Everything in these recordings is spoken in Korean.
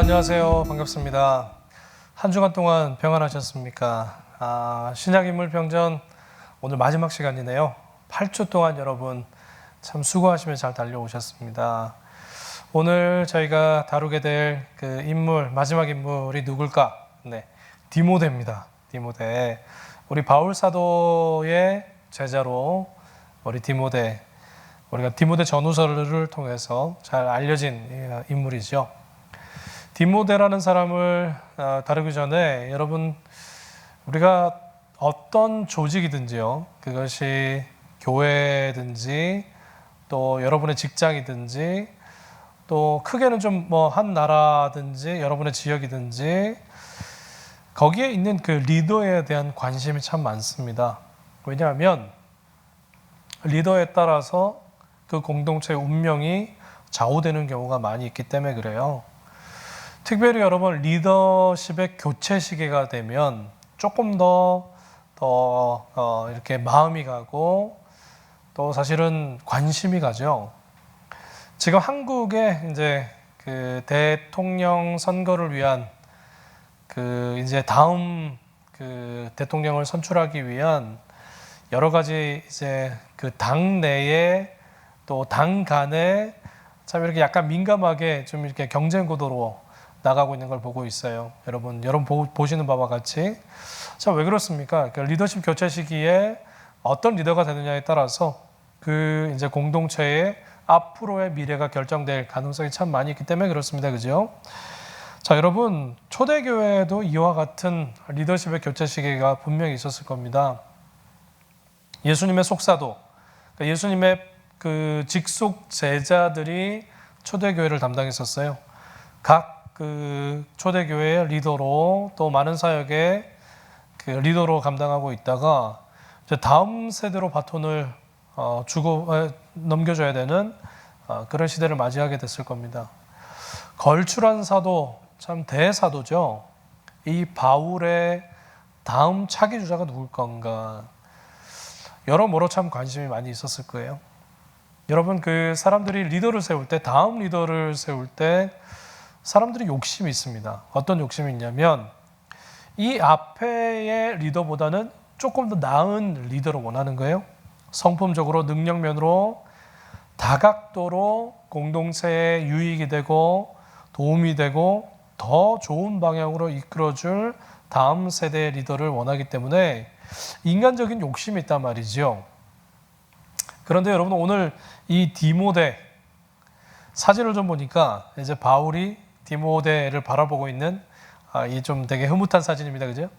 안녕하세요. 반갑습니다. 한 주간 동안 평안하셨습니까? 신약인물병전 오늘 마지막 시간이네요. 8주 동안 여러분 참 수고하시며 잘 달려오셨습니다. 오늘 저희가 다루게 될 그 인물, 마지막 인물이 누굴까? 네, 디모데입니다. 디모데. 우리 바울 사도의 제자로 우리 디모데, 우리가 디모데 전후서를 통해서 잘 알려진 인물이죠. 디모데라는 사람을 다루기 전에 여러분, 우리가 어떤 조직이든지요, 그것이 교회든지 또 여러분의 직장이든지 또 크게는 좀 한 나라든지 여러분의 지역이든지 거기에 있는 그 리더에 대한 관심이 참 많습니다. 왜냐하면 리더에 따라서 그 공동체의 운명이 좌우되는 경우가 많이 있기 때문에 그래요. 특별히 여러분 리더십의 교체 시기가 되면 조금 더 이렇게 마음이 가고 또 사실은 관심이 가죠. 지금 한국에 이제 그 대통령 선거를 위한 그 이제 다음 그 대통령을 선출하기 위한 여러 가지 이제 그 당 내에 또 당 간에 참 이렇게 약간 민감하게 좀 이렇게 경쟁 구도로 나가고 있는 걸 보고 있어요. 여러분 보시는 바와 같이. 자, 왜 그렇습니까? 그러니까 리더십 교체 시기에 어떤 리더가 되느냐에 따라서 그 이제 공동체의 앞으로의 미래가 결정될 가능성이 참 많이 있기 때문에 그렇습니다. 그죠? 자, 여러분, 초대교회에도 이와 같은 리더십의 교체 시기가 분명히 있었을 겁니다. 예수님의 속사도, 그러니까 예수님의 그 직속 제자들이 초대교회를 담당했었어요. 각 그 초대교회의 리더로 또 많은 사역의 그 리더로 감당하고 있다가 이제 다음 세대로 바톤을 넘겨줘야 되는 그런 시대를 맞이하게 됐을 겁니다. 걸출한 사도, 참 대사도죠. 이 바울의 다음 차기 주자가 누굴 건가, 여러모로 참 관심이 많이 있었을 거예요. 여러분, 그 사람들이 리더를 세울 때, 다음 리더를 세울 때 사람들이 욕심이 있습니다. 어떤 욕심이 있냐면 이 앞에의 리더보다는 조금 더 나은 리더를 원하는 거예요. 성품적으로, 능력면으로, 다각도로 공동체에 유익이 되고 도움이 되고 더 좋은 방향으로 이끌어줄 다음 세대의 리더를 원하기 때문에 인간적인 욕심이 있단 말이죠. 그런데 여러분, 오늘 이 디모데 사진을 좀 보니까 이제 바울이 디모데를 바라보고 있는 이 좀 되게 흐뭇한 사진입니다. 그죠?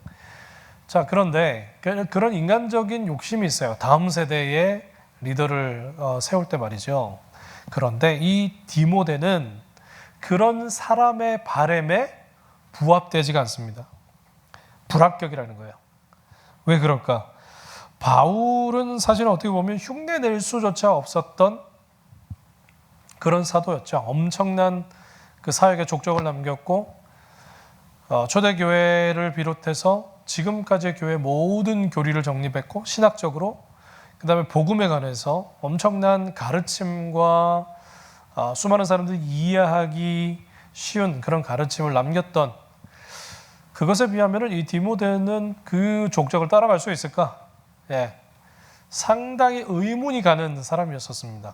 자, 그런데 그런 인간적인 욕심이 있어요. 다음 세대의 리더를 세울 때 말이죠. 그런데 이 디모데는 그런 사람의 바람에 부합되지가 않습니다. 불합격이라는 거예요. 왜 그럴까? 바울은 사실 어떻게 보면 흉내낼 수조차 없었던 그런 사도였죠. 엄청난 그 사역의 족적을 남겼고 초대교회를 비롯해서 지금까지의 교회 모든 교리를 정립했고 신학적으로, 그 다음에 복음에 관해서 엄청난 가르침과 수많은 사람들이 이해하기 쉬운 그런 가르침을 남겼던, 그것에 비하면 이 디모데는 그 족적을 따라갈 수 있을까? 예, 상당히 의문이 가는 사람이었었습니다.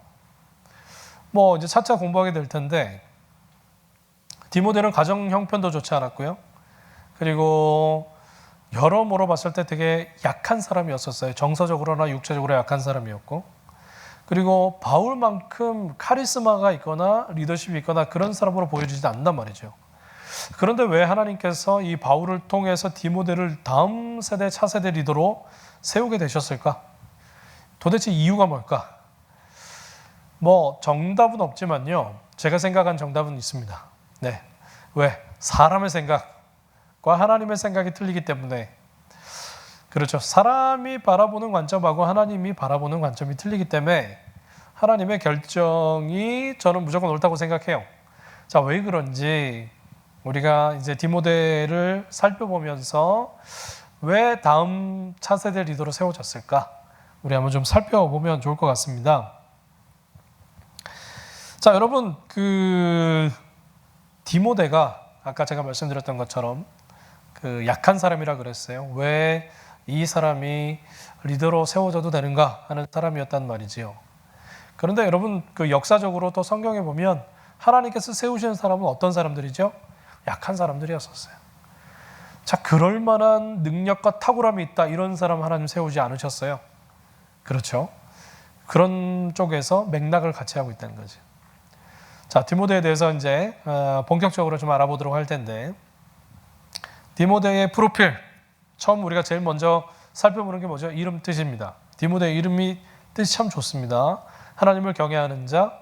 이제 차차 공부하게 될 텐데 디모데는 가정 형편도 좋지 않았고요. 그리고 여러모로 봤을 때 되게 약한 사람이었었어요. 정서적으로나 육체적으로 약한 사람이었고, 그리고 바울만큼 카리스마가 있거나 리더십이 있거나 그런 사람으로 보여지지 않는단 말이죠. 그런데 왜 하나님께서 이 바울을 통해서 디모데를 다음 세대, 차세대 리더로 세우게 되셨을까? 도대체 이유가 뭘까? 정답은 없지만요, 제가 생각한 정답은 있습니다. 네. 왜? 사람의 생각과 하나님의 생각이 틀리기 때문에. 그렇죠. 사람이 바라보는 관점하고 하나님이 바라보는 관점이 틀리기 때문에 하나님의 결정이 저는 무조건 옳다고 생각해요. 자, 왜 그런지 우리가 이제 디모데를 살펴보면서 왜 다음 차세대 리더로 세워졌을까? 우리 한번 좀 살펴보면 좋을 것 같습니다. 자, 여러분, 그 디모데가 아까 제가 말씀드렸던 것처럼 그 약한 사람이라 그랬어요. 왜 이 사람이 리더로 세워져도 되는가 하는 사람이었단 말이지요. 그런데 여러분 그 역사적으로 또 성경에 보면 하나님께서 세우시는 사람은 어떤 사람들이죠? 약한 사람들이었었어요. 자, 그럴 만한 능력과 탁월함이 있다 이런 사람 하나님 세우지 않으셨어요. 그렇죠? 그런 쪽에서 맥락을 같이 하고 있다는 거죠. 자, 디모데에 대해서 이제 본격적으로 좀 알아보도록 할 텐데, 디모데의 프로필, 처음 우리가 제일 먼저 살펴보는 게 뭐죠? 이름 뜻입니다. 디모데의 이름이 뜻이 참 좋습니다. 하나님을 경외하는 자,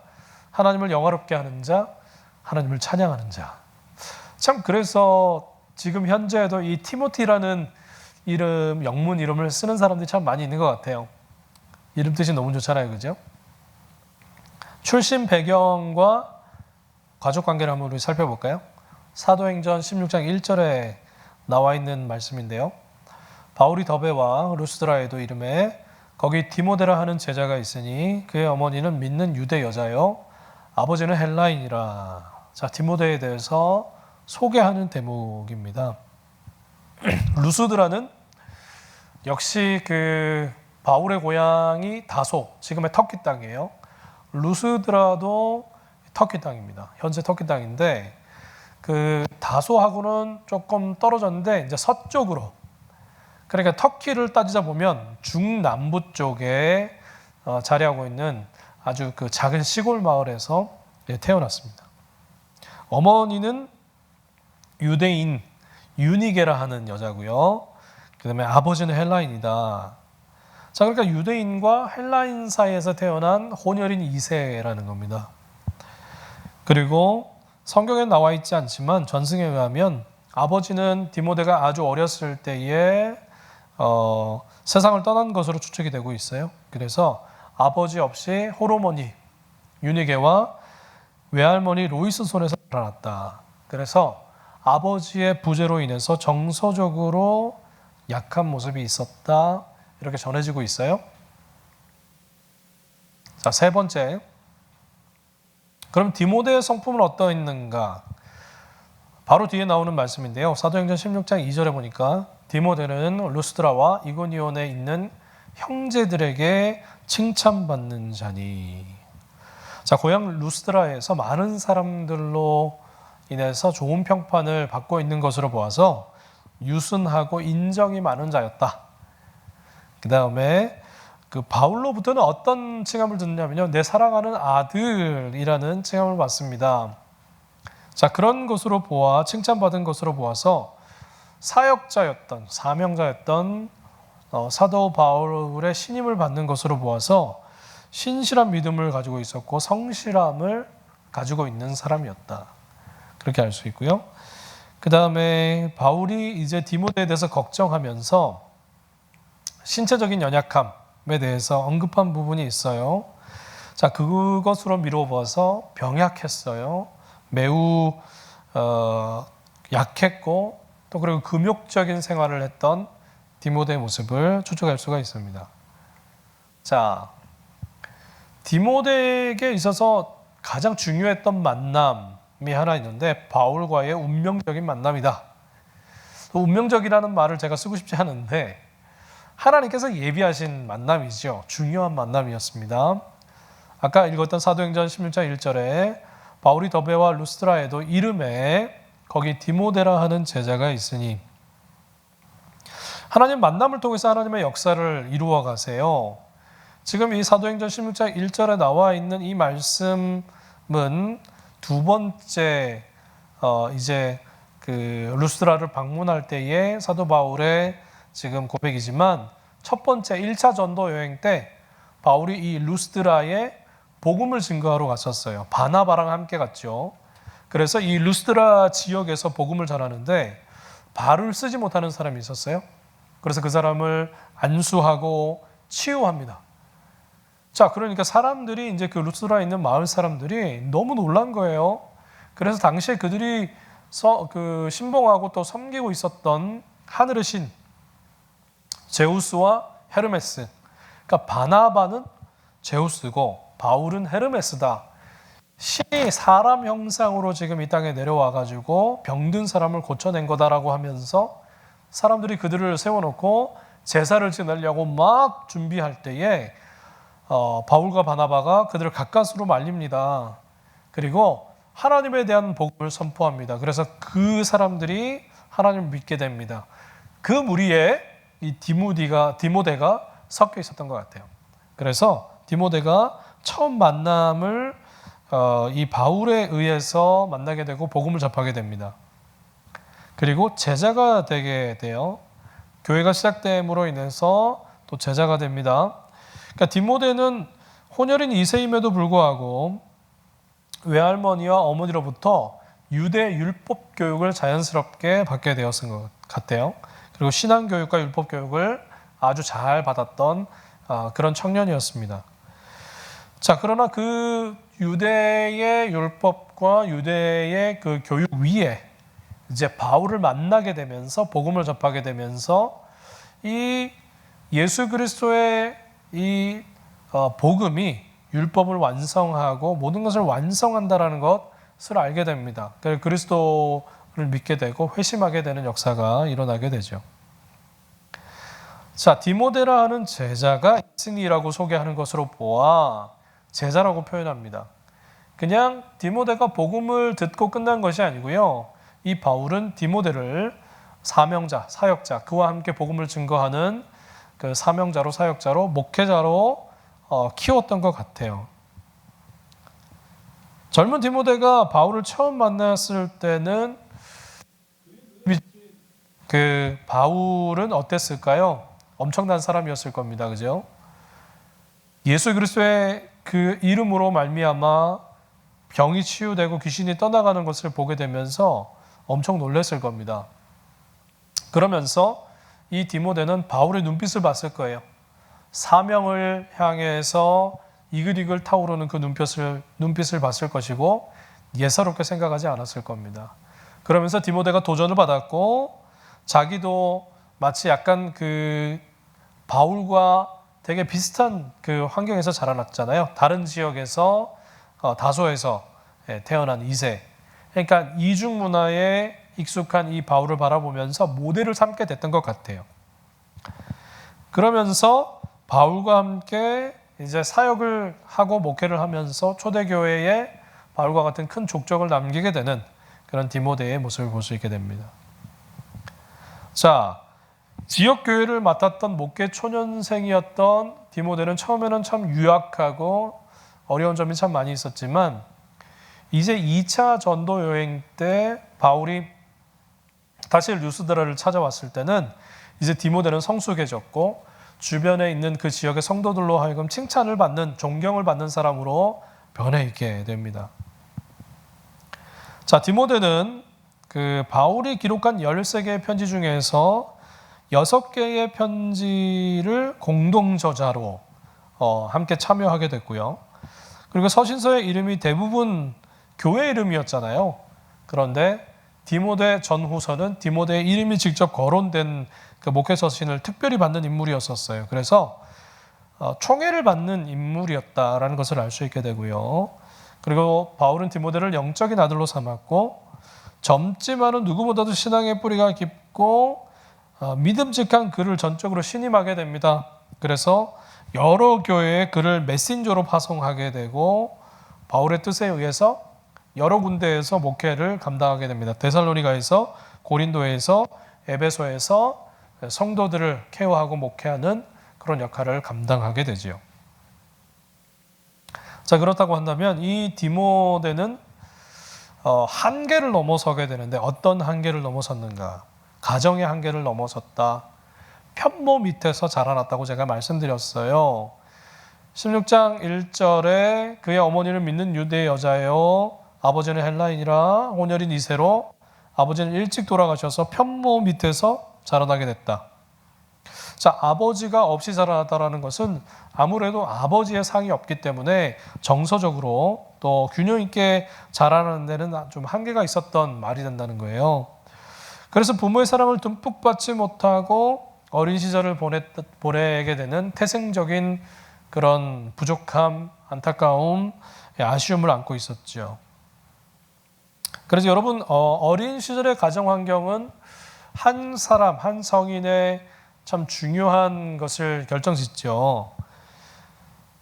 하나님을 영화롭게 하는 자, 하나님을 찬양하는 자. 참 그래서 지금 현재에도 이 티모티라는 이름, 영문 이름을 쓰는 사람들이 참 많이 있는 것 같아요. 이름 뜻이 너무 좋잖아요, 그죠? 출신 배경과 가족 관계를 한번 우리 살펴볼까요? 사도행전 16장 1절에 나와 있는 말씀인데요. 바울이 더베와 루스드라에도 이름에 거기 디모데라 하는 제자가 있으니 그의 어머니는 믿는 유대 여자요 아버지는 헬라인이라. 자, 디모데에 대해서 소개하는 대목입니다. 루스드라는 역시 그 바울의 고향이 다소, 지금의 터키 땅이에요. 루스드라도 터키 땅입니다. 현재 터키 땅인데 그 다소하고는 조금 떨어졌는데 이제 서쪽으로, 그러니까 터키를 따지자 보면 중남부 쪽에 자리하고 있는 아주 그 작은 시골 마을에서 태어났습니다. 어머니는 유대인 유니게라 하는 여자고요. 그다음에 아버지는 헬라인이다. 자, 그러니까 유대인과 헬라인 사이에서 태어난 혼혈인 2세라는 겁니다. 그리고 성경에 나와 있지 않지만 전승에 의하면 아버지는 디모데가 아주 어렸을 때에 세상을 떠난 것으로 추측이 되고 있어요. 그래서 아버지 없이 호르머니 유니게와 외할머니 로이스 손에서 자라났다. 그래서 아버지의 부재로 인해서 정서적으로 약한 모습이 있었다. 이렇게 전해지고 있어요. 자, 세 번째. 그럼 디모데의 성품은 어떠했는가? 바로 뒤에 나오는 말씀인데요. 사도행전 16장 2절에 보니까 디모데는 루스드라와 이고니온에 있는 형제들에게 칭찬받는 자니. 자, 고향 루스드라에서 많은 사람들로 인해서 좋은 평판을 받고 있는 것으로 보아서 유순하고 인정이 많은 자였다. 그 다음에 그 바울로부터는 어떤 칭함을 듣느냐면요, 내 사랑하는 아들이라는 칭함을 받습니다. 자, 그런 것으로 보아, 칭찬받은 것으로 보아서 사역자였던, 사명자였던 사도 바울의 신임을 받는 것으로 보아서 신실한 믿음을 가지고 있었고 성실함을 가지고 있는 사람이었다. 그렇게 알 수 있고요. 그 다음에 바울이 이제 디모데에 대해서 걱정하면서 신체적인 연약함에 대해서 언급한 부분이 있어요. 자, 그것으로 미뤄봐서 병약했어요. 매우 약했고 또 그리고 금욕적인 생활을 했던 디모데의 모습을 추측할 수가 있습니다. 자, 디모데에게 있어서 가장 중요했던 만남이 하나 있는데 바울과의 운명적인 만남이다. 운명적이라는 말을 제가 쓰고 싶지 않은데 하나님께서 예비하신 만남이죠. 중요한 만남이었습니다. 아까 읽었던 사도행전 16장 1절에 바울이 더베와 루스드라에도 이름에 거기 디모데라 하는 제자가 있으니, 하나님 만남을 통해서 하나님의 역사를 이루어 가세요. 지금 이 사도행전 16장 1절에 나와 있는 이 말씀은 두 번째 이제 그 루스드라를 방문할 때의 사도 바울의 지금 고백이지만 첫 번째 1차 전도 여행 때 바울이 이 루스드라에 복음을 증거하러 갔었어요. 바나바랑 함께 갔죠. 그래서 이 루스드라 지역에서 복음을 전하는데 발을 쓰지 못하는 사람이 있었어요. 그래서 그 사람을 안수하고 치유합니다. 자, 그러니까 사람들이 이제 그 루스드라에 있는 마을 사람들이 너무 놀란 거예요. 그래서 당시에 그들이 그 신봉하고 또 섬기고 있었던 하늘의 신 제우스와 헤르메스, 그러니까 바나바는 제우스고 바울은 헤르메스다. 신이 사람 형상으로 지금 이 땅에 내려와 가지고 병든 사람을 고쳐낸 거다라고 하면서 사람들이 그들을 세워놓고 제사를 지내려고 막 준비할 때에 바울과 바나바가 그들을 가까스로 말립니다. 그리고 하나님에 대한 복음을 선포합니다. 그래서 그 사람들이 하나님을 믿게 됩니다. 그 무리에 이 디모데가 섞여 있었던 것 같아요. 그래서 디모데가 처음 만남을 이 바울에 의해서 만나게 되고 복음을 접하게 됩니다. 그리고 제자가 되게 돼요. 교회가 시작됨으로 인해서 또 제자가 됩니다. 그러니까 디모데는 혼혈인 2세임에도 불구하고 외할머니와 어머니로부터 유대 율법 교육을 자연스럽게 받게 되었을 것 같아요. 그리고 신앙 교육과 율법 교육을 아주 잘 받았던 그런 청년이었습니다. 자, 그러나 그 유대의 율법과 유대의 그 교육 위에 이제 바울을 만나게 되면서 복음을 접하게 되면서 이 예수 그리스도의 이 복음이 율법을 완성하고 모든 것을 완성한다라는 것을 알게 됩니다. 그래서 그리스도를 믿게 되고 회심하게 되는 역사가 일어나게 되죠. 자, 디모데라 하는 제자가 이슨이라고 소개하는 것으로 보아 제자라고 표현합니다. 그냥 디모데가 복음을 듣고 끝난 것이 아니고요. 이 바울은 디모데를 사명자, 사역자, 그와 함께 복음을 증거하는 그 사명자로, 사역자로, 목회자로 키웠던 것 같아요. 젊은 디모데가 바울을 처음 만났을 때는 그 바울은 어땠을까요? 엄청난 사람이었을 겁니다. 그죠? 예수 그리스도의 그 이름으로 말미암아 병이 치유되고 귀신이 떠나가는 것을 보게 되면서 엄청 놀랐을 겁니다. 그러면서 이 디모데는 바울의 눈빛을 봤을 거예요. 사명을 향해서 이글이글 타오르는 그 눈빛을 봤을 것이고 예사롭게 생각하지 않았을 겁니다. 그러면서 디모데가 도전을 받았고 자기도 마치 약간 그 바울과 되게 비슷한 그 환경에서 자라났잖아요. 다른 지역에서 다소에서 태어난 2세. 그러니까 이중 문화에 익숙한 이 바울을 바라보면서 모델을 삼게 됐던 것 같아요. 그러면서 바울과 함께 이제 사역을 하고 목회를 하면서 초대교회에 바울과 같은 큰 족적을 남기게 되는 그런 디모데의 모습을 볼 수 있게 됩니다. 자, 지역교회를 맡았던 목회 초년생이었던 디모데는 처음에는 참 유약하고 어려운 점이 참 많이 있었지만 이제 2차 전도 여행 때 바울이 다시 루스드라를 찾아왔을 때는 이제 디모데는 성숙해졌고 주변에 있는 그 지역의 성도들로 하여금 칭찬을 받는, 존경을 받는 사람으로 변해 있게 됩니다. 자, 디모데는 그 바울이 기록한 13개의 편지 중에서 6개의 편지를 공동 저자로 함께 참여하게 됐고요. 그리고 서신서의 이름이 대부분 교회 이름이었잖아요. 그런데 디모데 전후서는 디모데의 이름이 직접 거론된 그 목회 서신을 특별히 받는 인물이었었어요. 그래서 총애를 받는 인물이었다라는 것을 알 수 있게 되고요. 그리고 바울은 디모데를 영적인 아들로 삼았고 젊지만은 누구보다도 신앙의 뿌리가 깊고 믿음직한 그를 전적으로 신임하게 됩니다. 그래서 여러 교회에 그를 메신저로 파송하게 되고 바울의 뜻에 의해서 여러 군데에서 목회를 감당하게 됩니다. 데살로니가에서, 고린도에서, 에베소에서 성도들을 케어하고 목회하는 그런 역할을 감당하게 되지요. 자, 그렇다고 한다면 이 디모데는 한계를 넘어서게 되는데 어떤 한계를 넘어섰는가? 가정의 한계를 넘어섰다. 편모 밑에서 자라났다고 제가 말씀드렸어요. 16장 1절에 그의 어머니를 믿는 유대 여자요 아버지는 헬라인이라 혼혈인 2세로 아버지는 일찍 돌아가셔서 편모 밑에서 자라나게 됐다. 자, 아버지가 없이 자라났다는 것은 아무래도 아버지의 상이 없기 때문에 정서적으로 또 균형 있게 자라는 데는 좀 한계가 있었던 말이 된다는 거예요. 그래서 부모의 사랑을 듬뿍 받지 못하고 어린 시절을 보내게 되는 태생적인 그런 부족함, 안타까움, 아쉬움을 안고 있었죠. 그래서 여러분 어린 시절의 가정 환경은 한 사람, 한 성인의 참 중요한 것을 결정짓죠.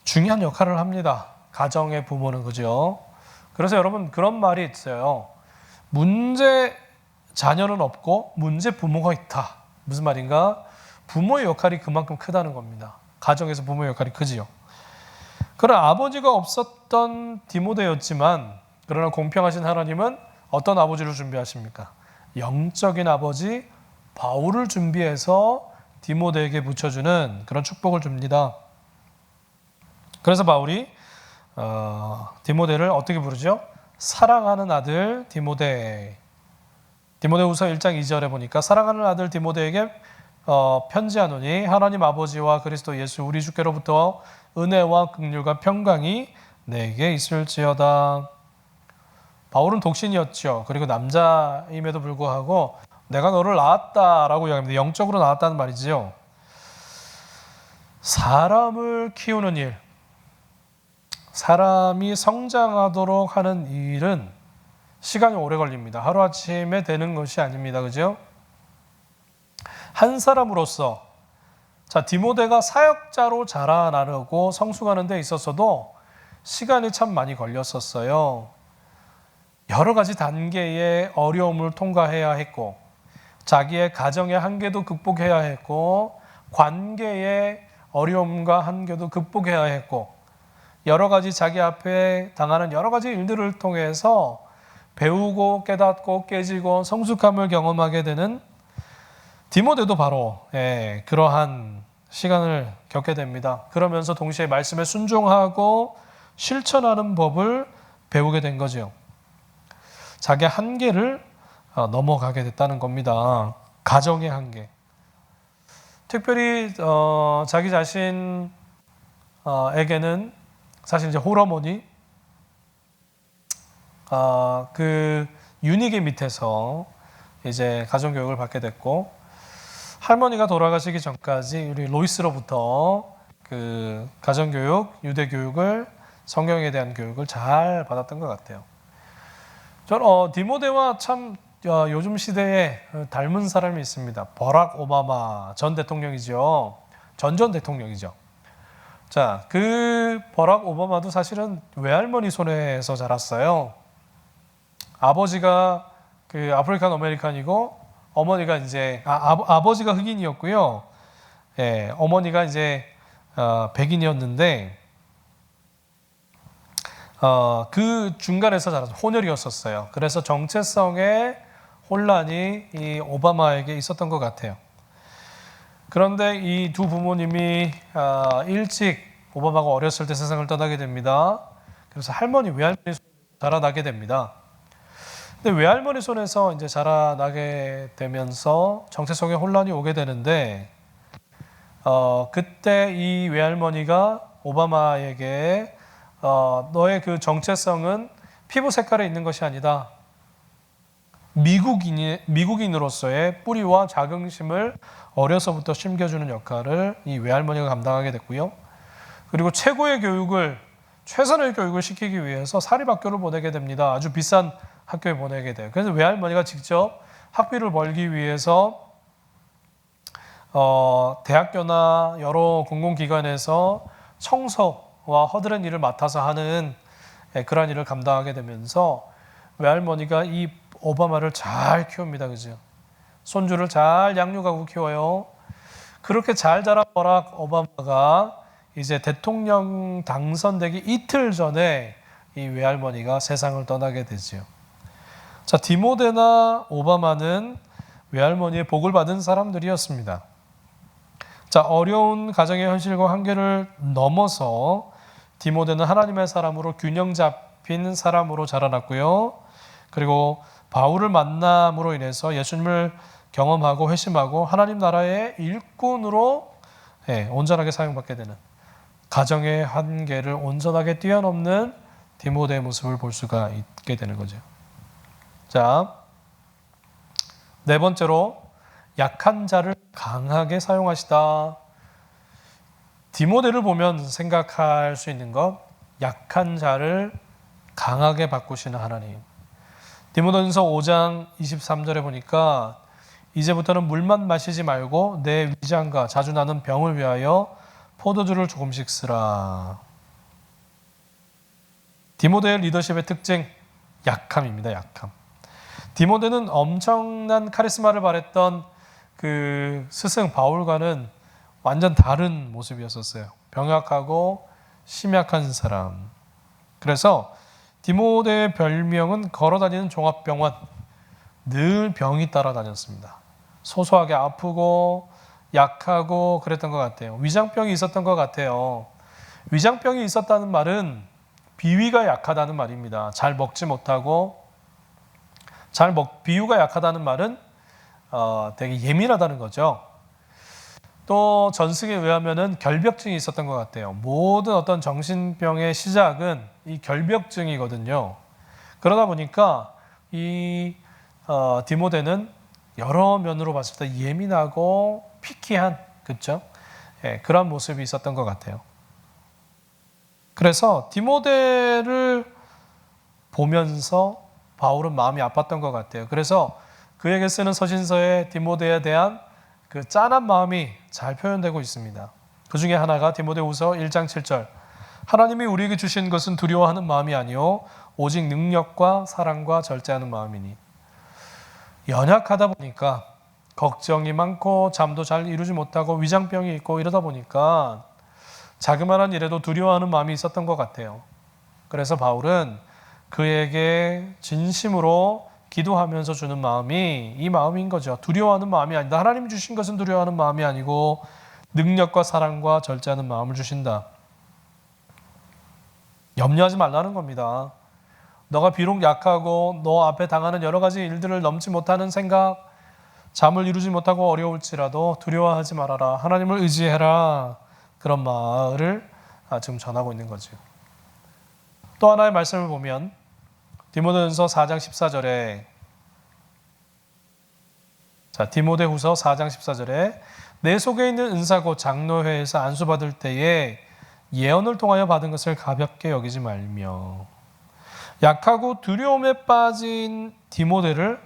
중요한 역할을 합니다. 가정의 부모는 그죠. 그래서 여러분 그런 말이 있어요. 문제 자녀는 없고 문제 부모가 있다. 무슨 말인가? 부모의 역할이 그만큼 크다는 겁니다. 가정에서 부모의 역할이 크지요. 그런 아버지가 없었던 디모데였지만 그러나 공평하신 하나님은 어떤 아버지를 준비하십니까? 영적인 아버지 바울을 준비해서 디모데에게 붙여주는 그런 축복을 줍니다. 그래서 바울이 디모데를 어떻게 부르죠? 사랑하는 아들 디모데. 디모데후서 1장 2절에 보니까 사랑하는 아들 디모데에게 편지하노니 하나님 아버지와 그리스도 예수 우리 주께로부터 은혜와 긍휼과 평강이 내게 있을지어다. 바울은 독신이었죠. 그리고 남자임에도 불구하고 내가 너를 낳았다라고 이야기합니다. 영적으로 낳았다는 말이지요. 사람을 키우는 일, 사람이 성장하도록 하는 일은 시간이 오래 걸립니다. 하루아침에 되는 것이 아닙니다. 그죠? 한 사람으로서 디모데가 사역자로 자라나려고 성숙하는 데 있어서도 시간이 참 많이 걸렸었어요. 여러 가지 단계의 어려움을 통과해야 했고 자기의 가정의 한계도 극복해야 했고 관계의 어려움과 한계도 극복해야 했고 여러 가지 자기 앞에 당하는 여러 가지 일들을 통해서 배우고 깨닫고 깨지고 성숙함을 경험하게 되는 디모데도 바로 그러한 시간을 겪게 됩니다. 그러면서 동시에 말씀에 순종하고 실천하는 법을 배우게 된 거죠. 자기 한계를 넘어가게 됐다는 겁니다. 가정의 한계. 특별히 자기 자신에게는 사실 이제 홀어머니 그 윤희계 밑에서 이제 가정교육을 받게 됐고 할머니가 돌아가시기 전까지 우리 로이스로부터 그 가정교육, 유대교육을 성경에 대한 교육을 잘 받았던 것 같아요. 저는 디모데와 참 요즘 시대에 닮은 사람이 있습니다. 버락 오바마 전 대통령이죠. 전 대통령이죠. 자, 그 버락 오바마도 사실은 외할머니 손에서 자랐어요. 아버지가 그 아프리칸 아메리칸이고 어머니가 이제 아버지가 흑인이었고요. 어머니가 이제 백인이었는데 그 중간에서 자라서 혼혈이었었어요. 그래서 정체성의 혼란이 이 오바마에게 있었던 것 같아요. 그런데 이 두 부모님이 일찍 오바마가 어렸을 때 세상을 떠나게 됩니다. 그래서 외할머니 손에서 자라나게 됩니다. 근데 외할머니 손에서 이제 자라나게 되면서 정체성의 혼란이 오게 되는데 그때 이 외할머니가 오바마에게 너의 그 정체성은 피부 색깔에 있는 것이 아니다. 미국인으로서의 뿌리와 자긍심을 어려서부터 심겨주는 역할을 이 외할머니가 감당하게 됐고요. 그리고 최선의 교육을 시키기 위해서 사립학교를 보내게 됩니다. 아주 비싼 학교에 보내게 돼요. 그래서 외할머니가 직접 학비를 벌기 위해서 대학교나 여러 공공기관에서 청소와 허드렛 일을 맡아서 하는 그러한 일을 감당하게 되면서 외할머니가 이 오바마를 잘 키웁니다. 그죠? 손주를 잘 양육하고 키워요. 그렇게 잘 자란 버락 오바마가 이제 대통령 당선되기 이틀 전에 이 외할머니가 세상을 떠나게 되죠. 자, 디모데나 오바마는 외할머니의 복을 받은 사람들이었습니다. 자, 어려운 가정의 현실과 한계를 넘어서 디모데는 하나님의 사람으로 균형 잡힌 사람으로 자라났고요. 그리고 바울을 만남으로 인해서 예수님을 경험하고 회심하고 하나님 나라의 일꾼으로 온전하게 사용받게 되는 가정의 한계를 온전하게 뛰어넘는 디모데의 모습을 볼 수가 있게 되는 거죠. 자, 네 번째로 약한 자를 강하게 사용하시다. 디모데를 보면 생각할 수 있는 것, 약한 자를 강하게 바꾸시는 하나님. 디모데전서 5장 23절에 보니까 이제부터는 물만 마시지 말고 내 위장과 자주 나는 병을 위하여 포도주를 조금씩 쓰라. 디모데의 리더십의 특징, 약함입니다. 약함. 디모데는 엄청난 카리스마를 발했던 그 스승 바울과는 완전 다른 모습이었었어요. 병약하고 심약한 사람. 그래서 디모데의 별명은 걸어다니는 종합병원, 늘 병이 따라다녔습니다. 소소하게 아프고 약하고 그랬던 것 같아요. 위장병이 있었던 것 같아요. 위장병이 있었다는 말은 비위가 약하다는 말입니다. 잘 먹지 못하고 비위가 약하다는 말은 되게 예민하다는 거죠. 또 전승에 의하면은 결벽증이 있었던 것 같아요. 모든 어떤 정신병의 시작은 이 결벽증이거든요. 그러다 보니까 이 디모데는 여러 면으로 봤을 때 예민하고 피키한, 그렇죠? 예, 그런 모습이 있었던 것 같아요. 그래서 디모데를 보면서 바울은 마음이 아팠던 것 같아요. 그래서 그에게 쓰는 서신서에 디모데에 대한 그 짠한 마음이 잘 표현되고 있습니다. 그 중에 하나가 디모데후서 1장 7절. 하나님이 우리에게 주신 것은 두려워하는 마음이 아니요 오직 능력과 사랑과 절제하는 마음이니. 연약하다 보니까 걱정이 많고 잠도 잘 이루지 못하고 위장병이 있고 이러다 보니까 자그마한 일에도 두려워하는 마음이 있었던 것 같아요. 그래서 바울은 그에게 진심으로 기도하면서 주는 마음이 이 마음인 거죠. 두려워하는 마음이 아니다. 하나님이 주신 것은 두려워하는 마음이 아니고 능력과 사랑과 절제하는 마음을 주신다. 염려하지 말라는 겁니다. 너가 비록 약하고 너 앞에 당하는 여러 가지 일들을 넘지 못하는 생각, 잠을 이루지 못하고 어려울지라도 두려워하지 말아라. 하나님을 의지해라. 그런 말을 지금 전하고 있는 거죠. 또 하나의 말씀을 보면 디모데전서 4장 14절에 디모데후서 4장 14절에 내 속에 있는 은사 곧 장로회에서 안수받을 때에 예언을 통하여 받은 것을 가볍게 여기지 말며. 약하고 두려움에 빠진 디모데를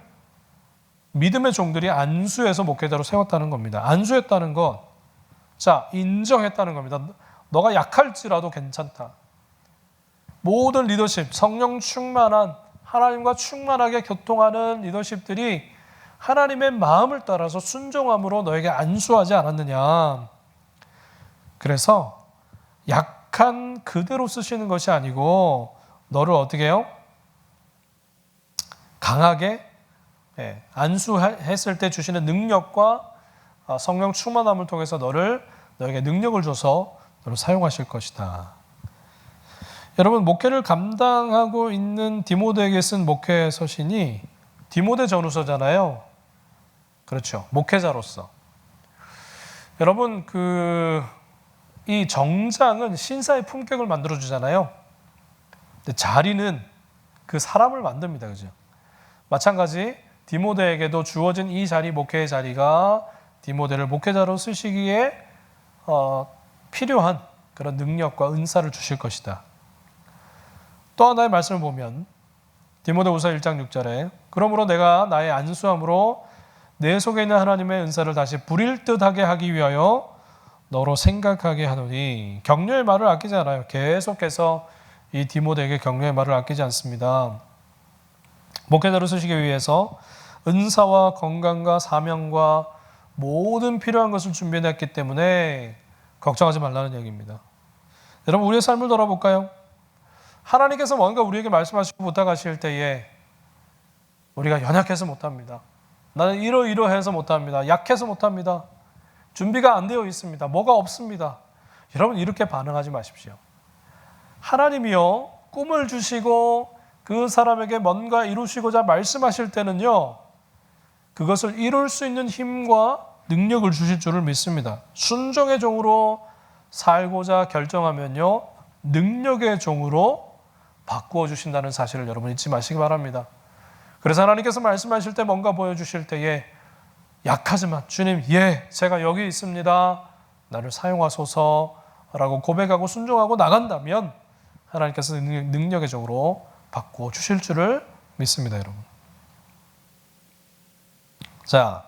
믿음의 종들이 안수해서 목회자로 세웠다는 겁니다. 안수했다는 것, 인정했다는 겁니다. 너가 약할지라도 괜찮다. 모든 리더십, 성령 충만한, 하나님과 충만하게 교통하는 리더십들이 하나님의 마음을 따라서 순종함으로 너에게 안수하지 않았느냐. 그래서 약한 그대로 쓰시는 것이 아니고 너를 어떻게 해요? 강하게 안수했을 때 주시는 능력과 성령 충만함을 통해서 너에게 능력을 줘서 너를 사용하실 것이다. 여러분, 목회를 감당하고 있는 디모데에게 쓴 목회 서신이 디모데 전후서잖아요. 그렇죠. 목회자로서. 여러분, 이 정장은 신사의 품격을 만들어주잖아요. 근데 자리는 그 사람을 만듭니다. 그죠? 마찬가지 디모데에게도 주어진 이 자리, 목회의 자리가 디모데를 목회자로 쓰시기에 필요한 그런 능력과 은사를 주실 것이다. 또 하나의 말씀을 보면 디모데후서 1장 6절에 그러므로 내가 나의 안수함으로 내 속에 있는 하나님의 은사를 다시 부릴 듯하게 하기 위하여 너로 생각하게 하노니. 격려의 말을 아끼지 않아요. 계속해서 이 디모데에게 격려의 말을 아끼지 않습니다. 목회자로 쓰시기 위해서 은사와 건강과 사명과 모든 필요한 것을 준비했기 때문에 걱정하지 말라는 얘기입니다. 여러분, 우리의 삶을 돌아볼까요? 하나님께서 뭔가 우리에게 말씀하시고 부탁하실 때에 우리가 연약해서 못합니다. 나는 이러이러해서 못합니다. 약해서 못합니다. 준비가 안 되어 있습니다. 뭐가 없습니다. 여러분, 이렇게 반응하지 마십시오. 하나님이요, 꿈을 주시고 그 사람에게 뭔가 이루시고자 말씀하실 때는요, 그것을 이룰 수 있는 힘과 능력을 주실 줄을 믿습니다. 순종의 종으로 살고자 결정하면요, 능력의 종으로 바꾸어 주신다는 사실을 여러분 잊지 마시기 바랍니다. 그래서 하나님께서 말씀하실 때 뭔가 보여주실 때에 약하지만 주님, 제가 여기 있습니다. 나를 사용하소서라고 고백하고 순종하고 나간다면 하나님께서 능력의 종으로 바꿔 주실 줄을 믿습니다, 여러분. 자,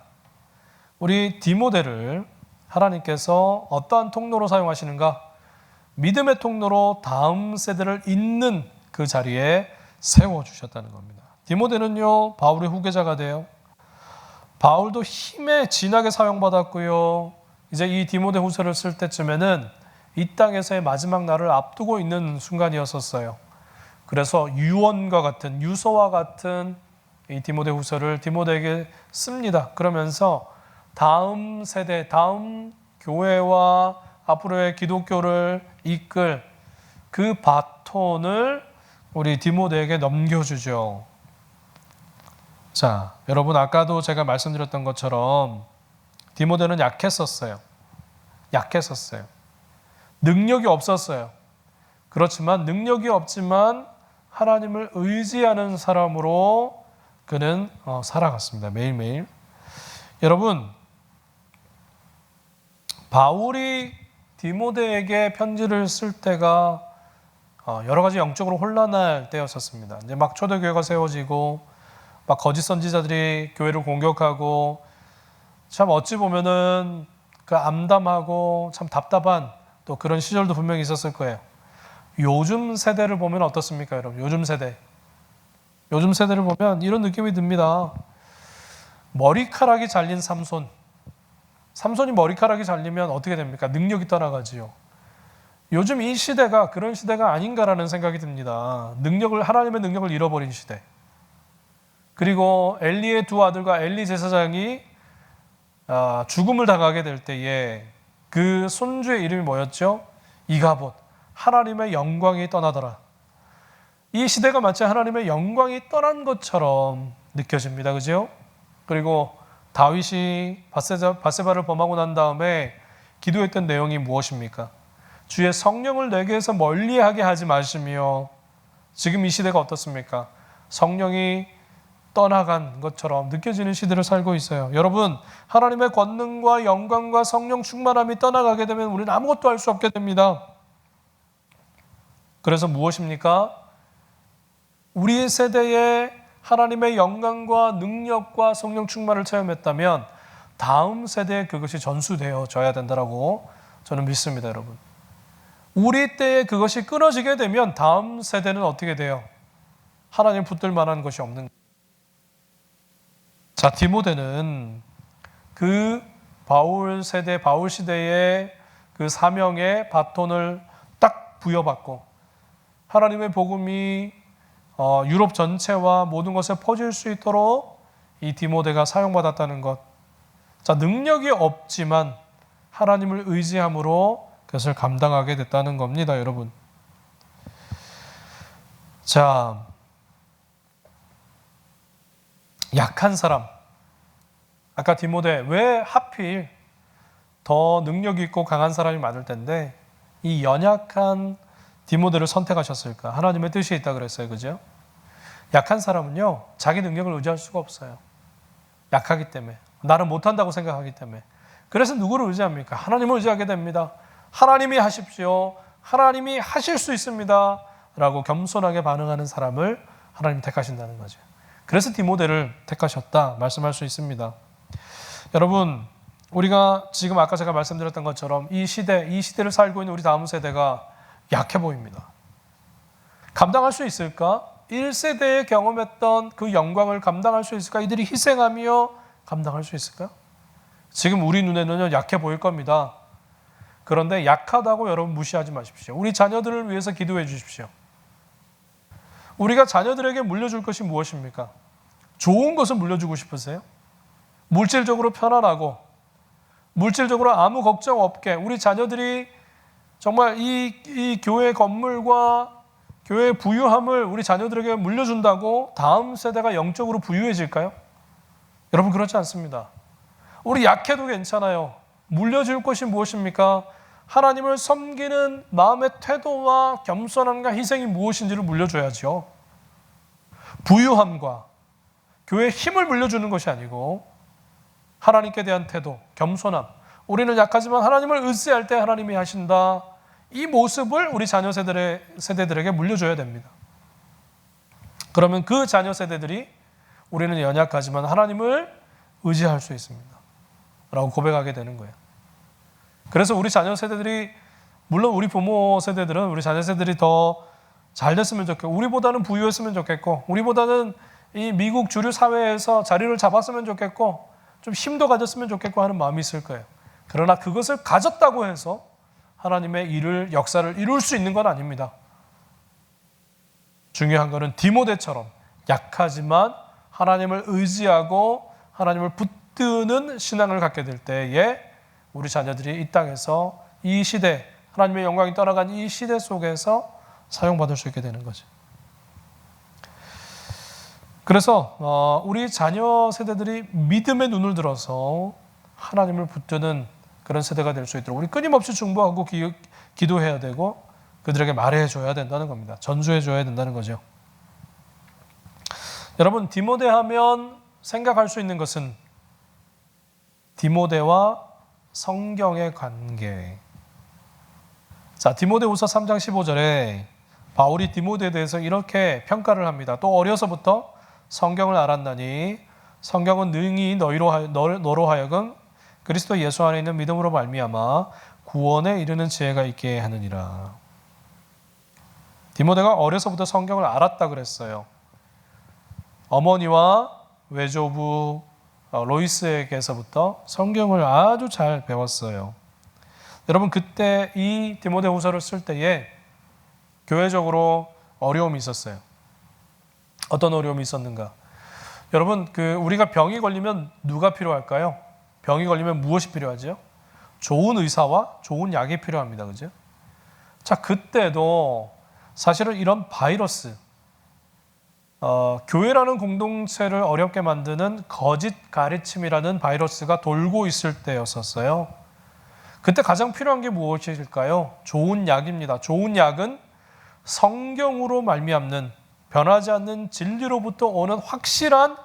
우리 디모데를 하나님께서 어떠한 통로로 사용하시는가? 믿음의 통로로 다음 세대를 잇는 그 자리에 세워주셨다는 겁니다. 디모데는요, 바울의 후계자가 돼요. 바울도 힘에 진하게 사용받았고요. 이제 이 디모데 후서를 쓸 때쯤에는 이 땅에서의 마지막 날을 앞두고 있는 순간이었었어요. 그래서 유언과 같은, 유서와 같은 이 디모데 후서를 디모데에게 씁니다. 그러면서 다음 세대, 다음 교회와 앞으로의 기독교를 이끌 그 바톤을 우리 디모데에게 넘겨주죠. 자, 여러분 아까도 제가 말씀드렸던 것처럼 디모데는 약했었어요. 능력이 없었어요. 그렇지만 능력이 없지만 하나님을 의지하는 사람으로 그는 살아갔습니다. 매일매일. 여러분, 바울이 디모데에게 편지를 쓸 때가 여러 가지 영적으로 혼란할 때였었습니다. 이제 막 초대교회가 세워지고 막 거짓 선지자들이 교회를 공격하고 참 어찌 보면은 그 암담하고 참 답답한 또 그런 시절도 분명히 있었을 거예요. 요즘 세대를 보면 어떻습니까, 여러분? 요즘 세대를 보면 이런 느낌이 듭니다. 머리카락이 잘린 삼손이 머리카락이 잘리면 어떻게 됩니까? 능력이 떠나가지요. 요즘 이 시대가 그런 시대가 아닌가라는 생각이 듭니다. 하나님의 능력을 잃어버린 시대. 그리고 엘리의 두 아들과 엘리 제사장이 죽음을 당하게 될 때에 그 손주의 이름이 뭐였죠? 이가봇. 하나님의 영광이 떠나더라. 이 시대가 마치 하나님의 영광이 떠난 것처럼 느껴집니다. 그죠? 그리고 다윗이 밧세바를 범하고 난 다음에 기도했던 내용이 무엇입니까? 주의 성령을 내게서 멀리하게 하지 마시며. 지금 이 시대가 어떻습니까? 성령이 떠나간 것처럼 느껴지는 시대를 살고 있어요. 여러분, 하나님의 권능과 영광과 성령 충만함이 떠나가게 되면 우리는 아무것도 할 수 없게 됩니다. 그래서 무엇입니까? 우리 세대에 하나님의 영광과 능력과 성령 충만을 체험했다면 다음 세대에 그것이 전수되어져야 된다고 저는 믿습니다, 여러분. 우리 때에 그것이 끊어지게 되면 다음 세대는 어떻게 돼요? 하나님 붙들 만한 것이 없는 거예요. 자, 디모데는 그 바울 시대의 그 사명의 바톤을 딱 부여받고 하나님의 복음이 유럽 전체와 모든 것에 퍼질 수 있도록 이 디모데가 사용받았다는 것. 자, 능력이 없지만 하나님을 의지함으로 그것을 감당하게 됐다는 겁니다, 여러분. 자, 약한 사람. 아까 디모데 왜 하필 더 능력이 있고 강한 사람이 많을 텐데 이 연약한 디모데를 선택하셨을까? 하나님의 뜻이 있다 그랬어요. 그죠? 약한 사람은요, 자기 능력을 의지할 수가 없어요. 약하기 때문에. 나는 못한다고 생각하기 때문에. 그래서 누구를 의지합니까? 하나님을 의지하게 됩니다. 하나님이 하십시오. 하나님이 하실 수 있습니다. 라고 겸손하게 반응하는 사람을 하나님이 택하신다는 거죠. 그래서 디모데를 택하셨다 말씀할 수 있습니다. 여러분, 우리가 지금 아까 제가 말씀드렸던 것처럼 이 시대를 살고 있는 우리 다음 세대가 약해 보입니다. 감당할 수 있을까? 1세대에 경험했던 그 영광을 감당할 수 있을까? 이들이 희생하며 감당할 수 있을까? 지금 우리 눈에는요, 약해 보일 겁니다. 그런데 약하다고 여러분 무시하지 마십시오. 우리 자녀들을 위해서 기도해 주십시오. 우리가 자녀들에게 물려줄 것이 무엇입니까? 좋은 것을 물려주고 싶으세요? 물질적으로 편안하고 물질적으로 아무 걱정 없게 우리 자녀들이 정말 이 교회 건물과 교회의 부유함을 우리 자녀들에게 물려준다고 다음 세대가 영적으로 부유해질까요? 여러분, 그렇지 않습니다. 우리 약해도 괜찮아요. 물려줄 것이 무엇입니까? 하나님을 섬기는 마음의 태도와 겸손함과 희생이 무엇인지를 물려줘야죠. 부유함과 교회의 힘을 물려주는 것이 아니고 하나님께 대한 태도, 겸손함. 우리는 약하지만 하나님을 의지할 때 하나님이 하신다. 이 모습을 우리 자녀 세대들에게 물려줘야 됩니다. 그러면 그 자녀 세대들이 우리는 연약하지만 하나님을 의지할 수 있습니다 라고 고백하게 되는 거예요. 그래서 우리 자녀 세대들이, 물론 우리 부모 세대들은 우리 자녀 세대들이 더 잘 됐으면 좋겠고, 우리보다는 부유했으면 좋겠고, 우리보다는 이 미국 주류 사회에서 자리를 잡았으면 좋겠고, 좀 힘도 가졌으면 좋겠고 하는 마음이 있을 거예요. 그러나 그것을 가졌다고 해서 하나님의 일을, 역사를 이룰 수 있는 건 아닙니다. 중요한 것은 디모데처럼 약하지만 하나님을 의지하고 하나님을 붙드는 신앙을 갖게 될 때에 우리 자녀들이 이 땅에서 이 시대, 하나님의 영광이 떠나간 이 시대 속에서 사용받을 수 있게 되는 거죠. 그래서 우리 자녀 세대들이 믿음의 눈을 들어서 하나님을 붙드는 그런 세대가 될 수 있도록 우리 끊임없이 중보하고 기도해야 되고 그들에게 말해줘야 된다는 겁니다. 전수해줘야 된다는 거죠. 여러분, 디모데 하면 생각할 수 있는 것은 디모데와 성경의 관계. 자, 디모데후서 3장 15절에 바울이 디모데에 대해서 이렇게 평가를 합니다. 또 어려서부터 성경을 알았나니 성경은 능히 너로 하여금 그리스도 예수 안에 있는 믿음으로 말미암아 구원에 이르는 지혜가 있게 하느니라. 디모데가 어려서부터 성경을 알았다 그랬어요. 어머니와 외조부 로이스에게서부터 성경을 아주 잘 배웠어요. 여러분, 그때 이 디모데후서를 쓸 때에 교회적으로 어려움이 있었어요. 어떤 어려움이 있었는가? 여러분, 우리가 병이 걸리면 누가 필요할까요? 병이 걸리면 무엇이 필요하죠? 좋은 의사와 좋은 약이 필요합니다. 그죠? 자, 그때도 사실은 이런 바이러스, 교회라는 공동체를 어렵게 만드는 거짓 가르침이라는 바이러스가 돌고 있을 때였었어요. 그때 가장 필요한 게 무엇일까요? 좋은 약입니다. 좋은 약은 성경으로 말미암는 변하지 않는 진리로부터 오는 확실한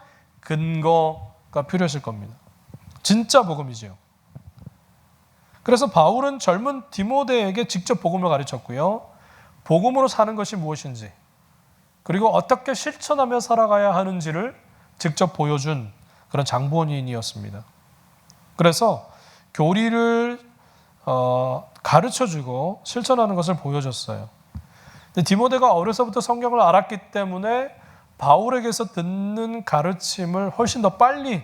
근거가 필요했을 겁니다. 진짜 복음이죠. 그래서 바울은 젊은 디모데에게 직접 복음을 가르쳤고요. 복음으로 사는 것이 무엇인지, 그리고 어떻게 실천하며 살아가야 하는지를 직접 보여준 그런 장본인이었습니다. 그래서 교리를 가르쳐주고 실천하는 것을 보여줬어요. 디모데가 어려서부터 성경을 알았기 때문에 바울에게서 듣는 가르침을 훨씬 더 빨리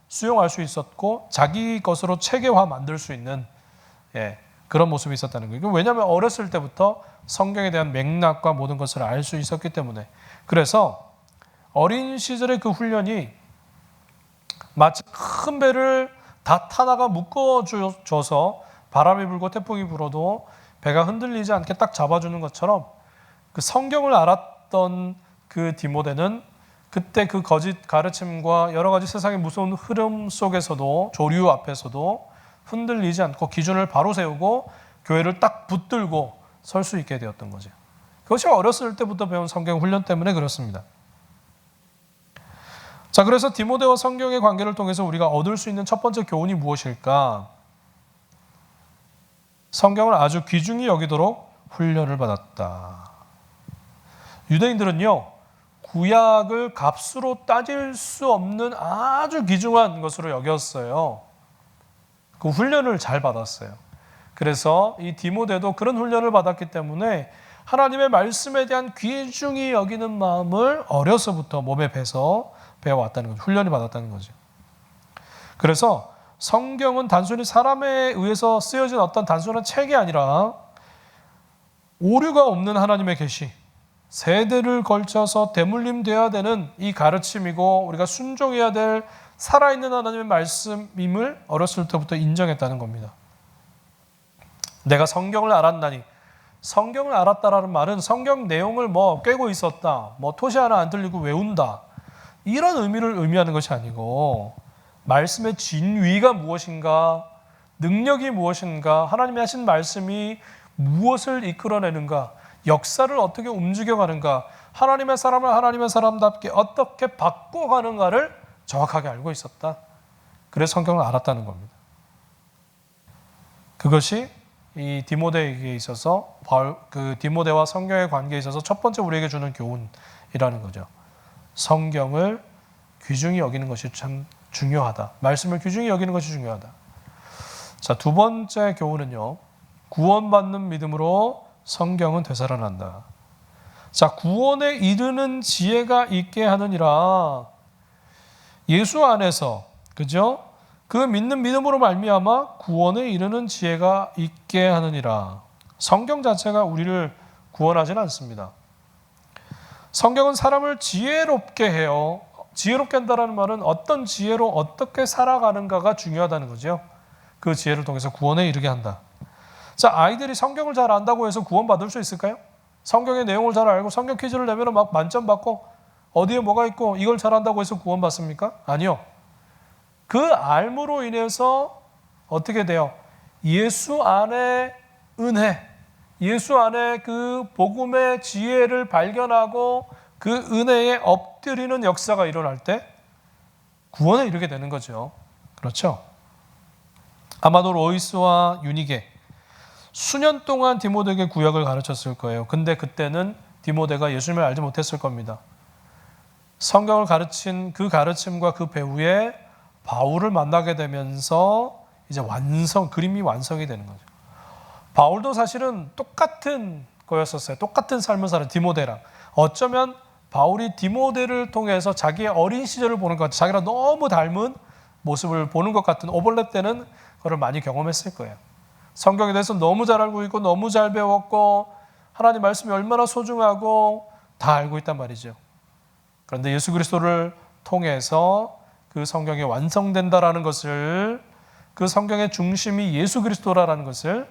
수용할 수 있었고 자기 것으로 체계화 만들 수 있는 그런 모습이 있었다는 거예요. 왜냐하면 어렸을 때부터 성경에 대한 맥락과 모든 것을 알 수 있었기 때문에. 그래서 어린 시절의 그 훈련이 마치 큰 배를 다 타다가 묶어줘서 바람이 불고 태풍이 불어도 배가 흔들리지 않게 딱 잡아주는 것처럼 그 성경을 알았던 그 디모데는 그때 그 거짓 가르침과 여러 가지 세상의 무서운 흐름 속에서도, 조류 앞에서도 흔들리지 않고 기준을 바로 세우고 교회를 딱 붙들고 설 수 있게 되었던 거죠. 그것이 어렸을 때부터 배운 성경 훈련 때문에 그렇습니다. 자, 그래서 디모데와 성경의 관계를 통해서 우리가 얻을 수 있는 첫 번째 교훈이 무엇일까? 성경을 아주 귀중히 여기도록 훈련을 받았다. 유대인들은요, 구약을 값으로 따질 수 없는 아주 귀중한 것으로 여겼어요. 그 훈련을 잘 받았어요. 그래서 이 디모데도 그런 훈련을 받았기 때문에 하나님의 말씀에 대한 귀중히 여기는 마음을 어려서부터 몸에 배서 배워왔다는 거죠. 훈련이 받았다는 거죠. 그래서 성경은 단순히 사람에 의해서 쓰여진 어떤 단순한 책이 아니라 오류가 없는 하나님의 계시, 세대를 걸쳐서 대물림되어야 되는 이 가르침이고 우리가 순종해야 될 살아있는 하나님의 말씀임을 어렸을 때부터 인정했다는 겁니다. 내가 성경을 알았나니, 성경을 알았다라는 말은 성경 내용을 꿰고 있었다, 토시 하나 안 들리고 외운다, 이런 의미를 의미하는 것이 아니고 말씀의 진위가 무엇인가, 능력이 무엇인가, 하나님이 하신 말씀이 무엇을 이끌어내는가, 역사를 어떻게 움직여가는가, 하나님의 사람을 하나님의 사람답게 어떻게 바꿔가는가를 정확하게 알고 있었다. 그래서 성경을 알았다는 겁니다. 그것이 이 디모데에게 있어서 그 디모데와 성경의 관계에 있어서 첫 번째 우리에게 주는 교훈이라는 거죠. 성경을 귀중히 여기는 것이 참 중요하다. 말씀을 귀중히 여기는 것이 중요하다. 자, 두 번째 교훈은요. 구원받는 믿음으로 성경은 되살아난다. 자, 구원에 이르는 지혜가 있게 하느니라. 예수 안에서, 그죠? 그 믿는 믿음으로 말미암아 구원에 이르는 지혜가 있게 하느니라. 성경 자체가 우리를 구원하지는 않습니다. 성경은 사람을 지혜롭게 해요. 지혜롭게 한다는 말은 어떤 지혜로 어떻게 살아가는가가 중요하다는 거죠. 그 지혜를 통해서 구원에 이르게 한다. 자, 아이들이 성경을 잘 안다고 해서 구원받을 수 있을까요? 성경의 내용을 잘 알고 성경 퀴즈를 내면 막 만점 받고 어디에 뭐가 있고 이걸 잘 안다고 해서 구원받습니까? 아니요. 그 알므로 인해서 어떻게 돼요? 예수 안에 은혜, 예수 안에 그 복음의 지혜를 발견하고 그 은혜에 엎드리는 역사가 일어날 때 구원에 이르게 되는 거죠. 그렇죠? 아마도 로이스와 유니게 수년 동안 디모데에게 구약을 가르쳤을 거예요. 근데 그때는 디모데가 예수님을 알지 못했을 겁니다. 성경을 가르친 그 가르침과 그 배후에 바울을 만나게 되면서 이제 그림이 완성이 되는 거죠. 바울도 사실은 똑같은 거였었어요. 똑같은 삶을 사는 디모데랑. 어쩌면 바울이 디모데를 통해서 자기의 어린 시절을 보는 것 같아요. 자기랑 너무 닮은 모습을 보는 것 같은 오버랩 되는 그걸 많이 경험했을 거예요. 성경에 대해서 너무 잘 알고 있고 너무 잘 배웠고 하나님 말씀이 얼마나 소중하고 다 알고 있단 말이죠. 그런데 예수 그리스도를 통해서 그 성경이 완성된다라는 것을, 그 성경의 중심이 예수 그리스도라는 것을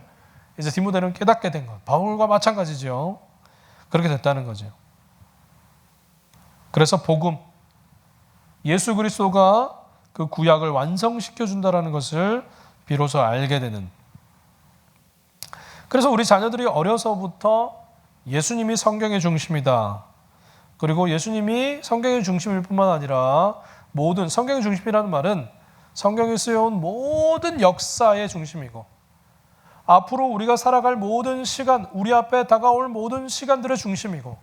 이제 디모데는 깨닫게 된 것. 바울과 마찬가지죠. 그렇게 됐다는 거죠. 그래서 복음, 예수 그리스도가 그 구약을 완성시켜 준다라는 것을 비로소 알게 되는. 그래서 우리 자녀들이 어려서부터 예수님이 성경의 중심이다. 그리고 예수님이 성경의 중심일 뿐만 아니라 모든, 성경의 중심이라는 말은 성경에 쓰여온 모든 역사의 중심이고 앞으로 우리가 살아갈 모든 시간, 우리 앞에 다가올 모든 시간들의 중심이고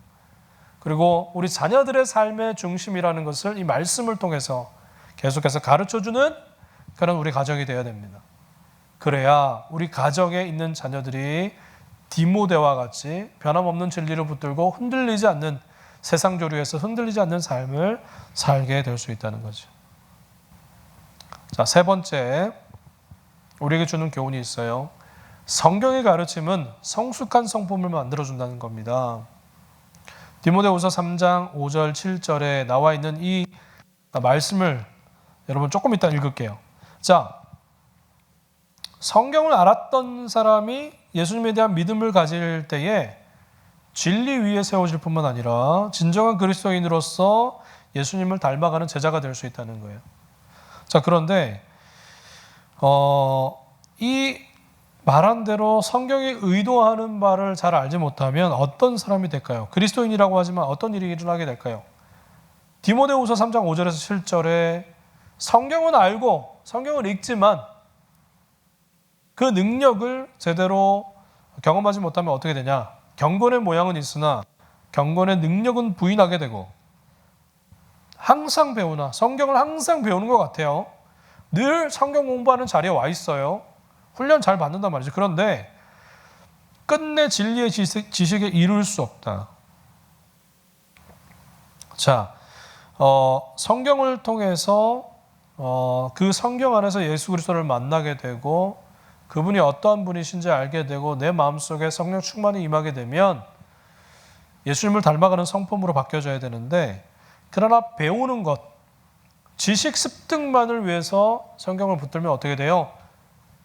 그리고 우리 자녀들의 삶의 중심이라는 것을 이 말씀을 통해서 계속해서 가르쳐주는 그런 우리 가정이 되어야 됩니다. 그래야 우리 가정에 있는 자녀들이 디모데와 같이 변함없는 진리를 붙들고 흔들리지 않는, 세상 조류에서 흔들리지 않는 삶을 살게 될 수 있다는 거죠. 자, 세 번째, 우리에게 주는 교훈이 있어요. 성경의 가르침은 성숙한 성품을 만들어준다는 겁니다. 디모데후서 3장 5절 7절에 나와 있는 이 말씀을 여러분 조금 이따 읽을게요. 자, 성경을 알았던 사람이 예수님에 대한 믿음을 가질 때에 진리 위에 세워질 뿐만 아니라 진정한 그리스도인으로서 예수님을 닮아가는 제자가 될 수 있다는 거예요. 자, 그런데 이 말한 대로 성경이 의도하는 바를 잘 알지 못하면 어떤 사람이 될까요? 그리스도인이라고 하지만 어떤 일이 일어나게 될까요? 디모데후서 3장 5절에서 7절에 성경은 알고 성경을 읽지만 그 능력을 제대로 경험하지 못하면 어떻게 되냐? 경건의 모양은 있으나 경건의 능력은 부인하게 되고 항상 배우나 성경을 항상 배우는 것 같아요. 늘 성경 공부하는 자리에 와 있어요. 훈련 잘 받는단 말이죠. 그런데 끝내 진리의 지식에 이룰 수 없다. 자, 성경을 통해서 그 성경 안에서 예수 그리스도를 만나게 되고 그분이 어떠한 분이신지 알게 되고 내 마음속에 성령 충만이 임하게 되면 예수님을 닮아가는 성품으로 바뀌어져야 되는데, 그러나 배우는 것, 지식 습득만을 위해서 성경을 붙들면 어떻게 돼요?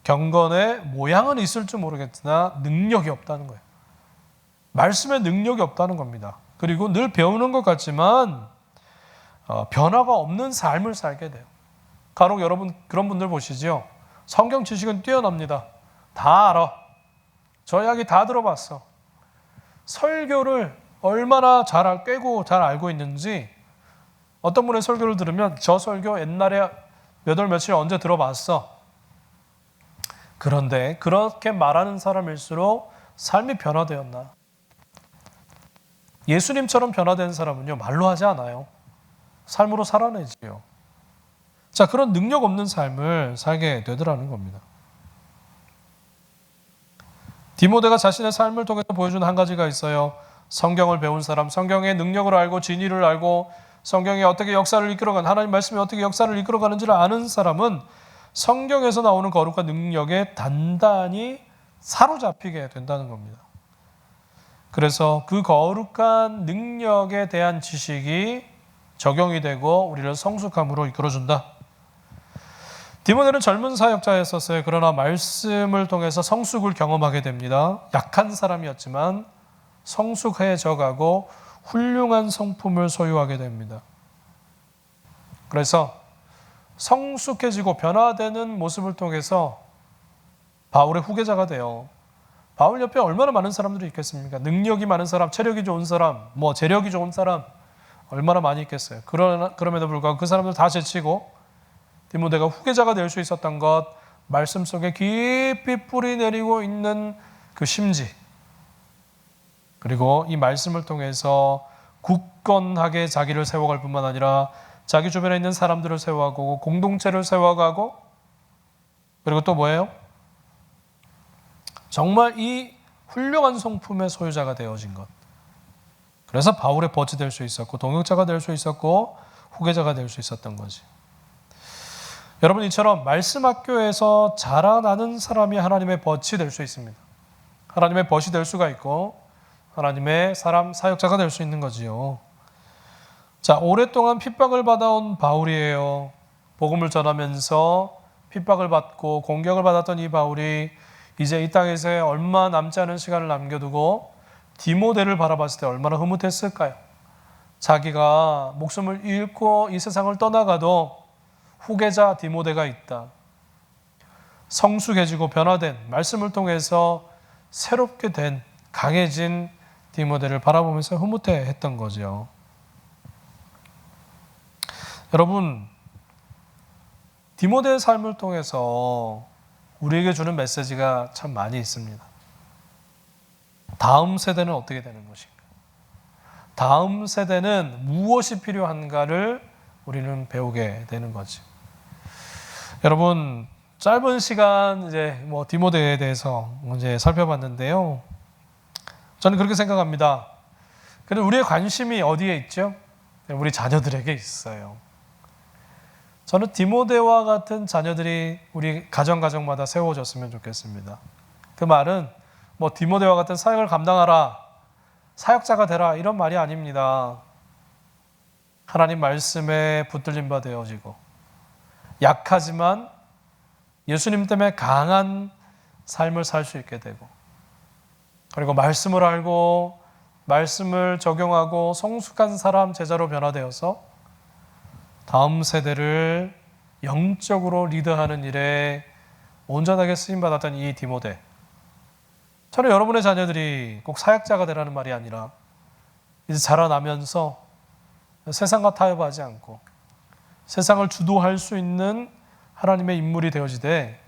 경건의 모양은 있을지 모르겠으나 능력이 없다는 거예요. 말씀에 능력이 없다는 겁니다. 그리고 늘 배우는 것 같지만 변화가 없는 삶을 살게 돼요. 간혹 여러분 그런 분들 보시죠. 성경 지식은 뛰어납니다. 다 알아. 저 이야기 다 들어봤어. 설교를 얼마나 꿰고 잘 알고 있는지, 어떤 분의 설교를 들으면 저 설교 옛날에 몇 월 며칠 언제 들어봤어. 그런데 그렇게 말하는 사람일수록 삶이 변화되었나? 예수님처럼 변화된 사람은요, 말로 하지 않아요. 삶으로 살아내지요. 자, 그런 능력 없는 삶을 살게 되더라는 겁니다. 디모데가 자신의 삶을 통해서 보여준 한 가지가 있어요. 성경을 배운 사람, 성경의 능력을 알고 진리를 알고 성경이 어떻게 역사를 이끌어가는, 하나님 말씀이 어떻게 역사를 이끌어가는지를 아는 사람은 성경에서 나오는 거룩한 능력에 단단히 사로잡히게 된다는 겁니다. 그래서 그 거룩한 능력에 대한 지식이 적용이 되고 우리를 성숙함으로 이끌어준다. 디모데는 젊은 사역자였었어요. 그러나 말씀을 통해서 성숙을 경험하게 됩니다. 약한 사람이었지만 성숙해져 가고 훌륭한 성품을 소유하게 됩니다. 그래서 성숙해지고 변화되는 모습을 통해서 바울의 후계자가 돼요. 바울 옆에 얼마나 많은 사람들이 있겠습니까? 능력이 많은 사람, 체력이 좋은 사람, 재력이 좋은 사람 얼마나 많이 있겠어요. 그럼에도 불구하고 그 사람들 다 제치고 디모데가 후계자가 될 수 있었던 것, 말씀 속에 깊이 뿌리 내리고 있는 그 심지, 그리고 이 말씀을 통해서 굳건하게 자기를 세워갈 뿐만 아니라 자기 주변에 있는 사람들을 세워가고 공동체를 세워가고, 그리고 또 뭐예요? 정말 이 훌륭한 성품의 소유자가 되어진 것. 그래서 바울의 벗이 될 수 있었고 동역자가 될 수 있었고 후계자가 될 수 있었던 거지. 여러분, 이처럼 말씀 학교에서 자라나는 사람이 하나님의 벗이 될 수 있습니다. 하나님의 벗이 될 수가 있고 하나님의 사역자가 될 수 있는 거지요. 자, 오랫동안 핍박을 받아온 바울이에요. 복음을 전하면서 핍박을 받고 공격을 받았던 이 바울이 이제 이 땅에서 얼마 남지 않은 시간을 남겨두고 디모데를 바라봤을 때 얼마나 흐뭇했을까요? 자기가 목숨을 잃고 이 세상을 떠나가도 후계자 디모데가 있다. 성숙해지고 변화된 말씀을 통해서 새롭게 된 강해진 디모데를 바라보면서 흐뭇해 했던 거죠. 여러분, 디모데의 삶을 통해서 우리에게 주는 메시지가 참 많이 있습니다. 다음 세대는 어떻게 되는 것인가? 다음 세대는 무엇이 필요한가를 우리는 배우게 되는 거지. 여러분, 짧은 시간 디모데에 대해서 살펴봤는데요. 저는 그렇게 생각합니다. 그런데 우리의 관심이 어디에 있죠? 우리 자녀들에게 있어요. 저는 디모데와 같은 자녀들이 우리 가정마다 세워졌으면 좋겠습니다. 그 말은 디모데와 같은 사역을 감당하라, 사역자가 되라, 이런 말이 아닙니다. 하나님 말씀에 붙들린 바 되어지고 약하지만 예수님 때문에 강한 삶을 살 수 있게 되고, 그리고 말씀을 알고 말씀을 적용하고 성숙한 사람, 제자로 변화되어서 다음 세대를 영적으로 리드하는 일에 온전하게 쓰임받았던 이 디모데. 저는 여러분의 자녀들이 꼭 사역자가 되라는 말이 아니라 이제 자라나면서 세상과 타협하지 않고 세상을 주도할 수 있는 하나님의 인물이 되어지되,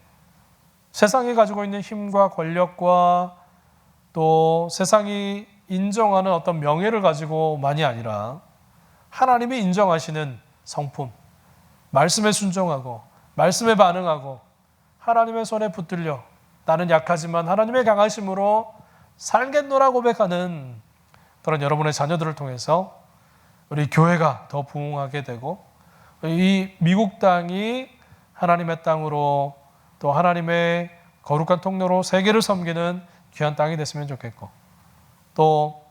세상이 가지고 있는 힘과 권력과 또 세상이 인정하는 어떤 명예를 가지고만이 아니라 하나님이 인정하시는 성품, 말씀에 순종하고 말씀에 반응하고 하나님의 손에 붙들려 나는 약하지만 하나님의 강하심으로 살겠노라 고백하는 그런 여러분의 자녀들을 통해서 우리 교회가 더 부흥하게 되고, 이 미국 땅이 하나님의 땅으로 또 하나님의 거룩한 통로로 세계를 섬기는 귀한 땅이 됐으면 좋겠고, 또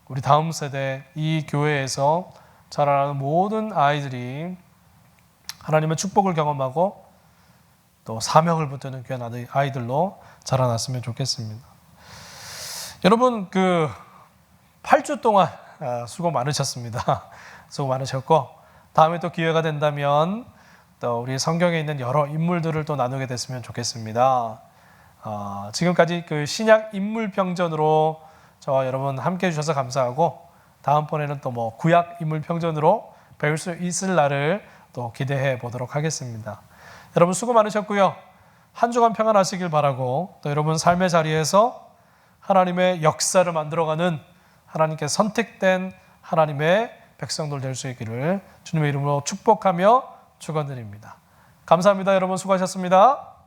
우리 다음 세대 이 교회에서 자라나는 모든 아이들이 하나님의 축복을 경험하고 또 사명을 붙드는 귀한 아이들로 자라났으면 좋겠습니다. 여러분, 8주 동안 수고 많으셨습니다. 수고 많으셨고, 다음에 또 기회가 된다면 또 우리 성경에 있는 여러 인물들을 또 나누게 됐으면 좋겠습니다. 지금까지 신약 인물평전으로 저와 여러분 함께 해주셔서 감사하고, 다음번에는 또 구약 인물평전으로 배울 수 있을 날을 또 기대해 보도록 하겠습니다. 여러분 수고 많으셨고요. 한 주간 평안하시길 바라고, 또 여러분 삶의 자리에서 하나님의 역사를 만들어가는 하나님께 선택된 하나님의 백성들 될 수 있기를 주님의 이름으로 축복하며 축원드립니다. 감사합니다. 여러분 수고하셨습니다.